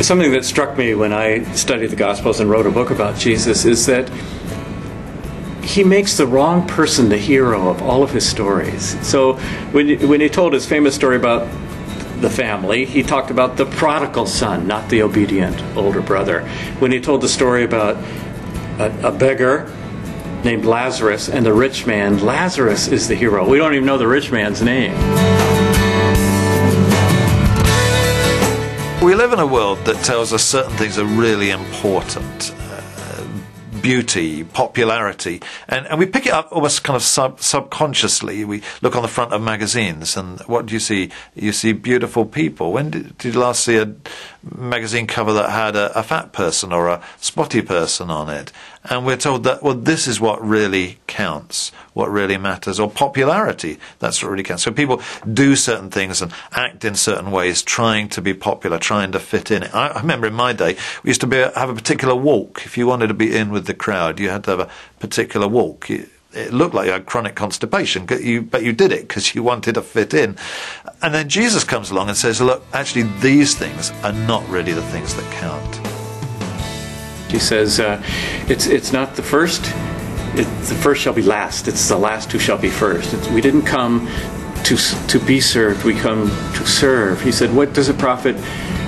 Something that struck me when I studied the Gospels and wrote a book about Jesus is that he makes the wrong person the hero of all of his stories. So when he told his famous story about the family, he talked about the prodigal son, not the obedient older brother. When he told the story about a beggar named Lazarus and the rich man, Lazarus is the hero. We don't even know the rich man's name. We live in a world that tells us certain things are really important. Beauty, popularity, and we pick it up almost kind of subconsciously. We look on the front of magazines, and what do you see? You see beautiful people. When did you last see a magazine cover that had a fat person or a spotty person on it? And we're told that, well, this is what really counts, what really matters, or popularity, that's what really counts. So people do certain things and act in certain ways, trying to be popular, trying to fit in. I remember in my day, we used to have a particular walk. If you wanted to be in with the crowd, you had to have a particular walk. It looked like you had chronic constipation, but you did it because you wanted to fit in. And then Jesus comes along and says, look, actually these things are not really the things that count. He says, it's not the first, the first shall be last, it's the last who shall be first. We didn't come to be served, we come to serve. He said, what does it profit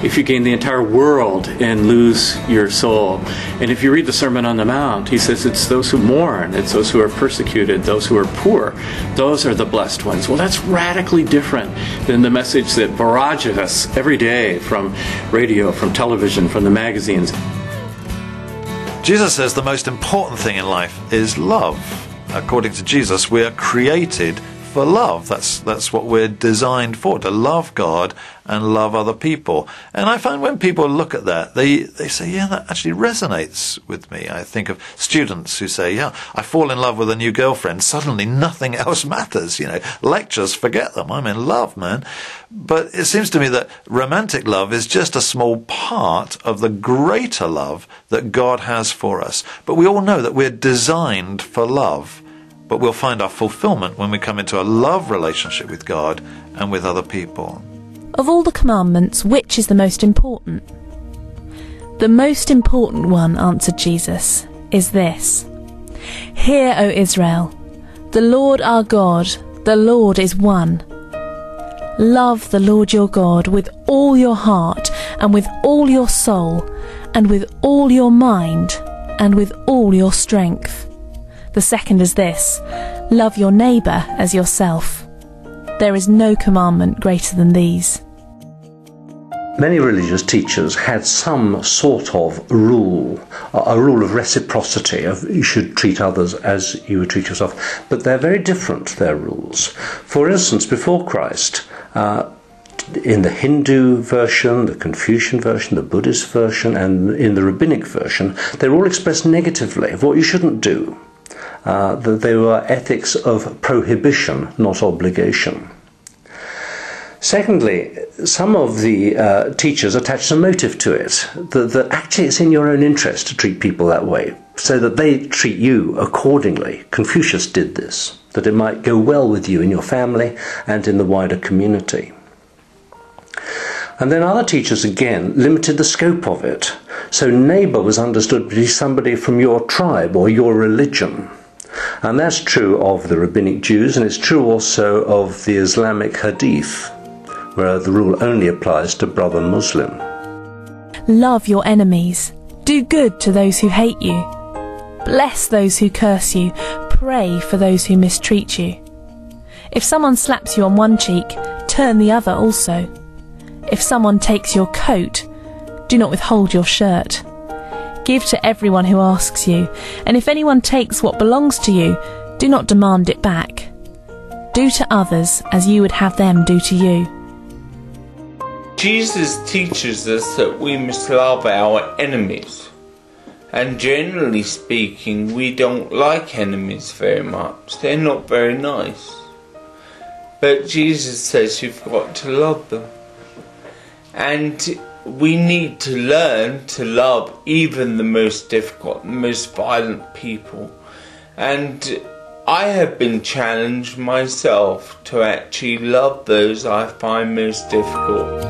if you gain the entire world and lose your soul? And if you read the Sermon on the Mount, he says it's those who mourn, it's those who are persecuted, those who are poor, those are the blessed ones. Well, that's radically different than the message that barrages us every day from radio, from television, from the magazines. Jesus says the most important thing in life is love. According to Jesus, we are created for love. That's what we're designed for, to love God and love other people. And I find when people look at that, they say, yeah, that actually resonates with me. I think of students who say, yeah, I fall in love with a new girlfriend. Suddenly nothing else matters. Lectures, forget them. I'm in love, man. But it seems to me that romantic love is just a small part of the greater love that God has for us. But we all know that we're designed for love. But we'll find our fulfillment when we come into a love relationship with God and with other people. Of all the commandments, which is the most important? The most important one, answered Jesus, is this. Hear, O Israel, the Lord our God, the Lord is one. Love the Lord your God with all your heart and with all your soul and with all your mind and with all your strength. The second is this, love your neighbour as yourself. There is no commandment greater than these. Many religious teachers had some sort of rule, a rule of reciprocity, of you should treat others as you would treat yourself. But they're very different, their rules. For instance, before Christ, in the Hindu version, the Confucian version, the Buddhist version, and in the rabbinic version, they're all expressed negatively of what you shouldn't do. That they were ethics of prohibition, not obligation. Secondly, some of the teachers attached a motive to it, that actually it's in your own interest to treat people that way, so that they treat you accordingly. Confucius did this, that it might go well with you in your family and in the wider community. And then other teachers, again, limited the scope of it. So neighbour was understood to be somebody from your tribe or your religion. And that's true of the rabbinic Jews, and it's true also of the Islamic Hadith, where the rule only applies to brother Muslim. Love your enemies. Do good to those who hate you. Bless those who curse you. Pray for those who mistreat you. If someone slaps you on one cheek, turn the other also. If someone takes your coat, do not withhold your shirt. Give to everyone who asks you, and if anyone takes what belongs to you, do not demand it back. Do to others as you would have them do to you. Jesus teaches us that we must love our enemies. And generally speaking, we don't like enemies very much. They're not very nice. But Jesus says you've got to love them. And we need to learn to love even the most difficult, the most violent people. And I have been challenged myself to actually love those I find most difficult.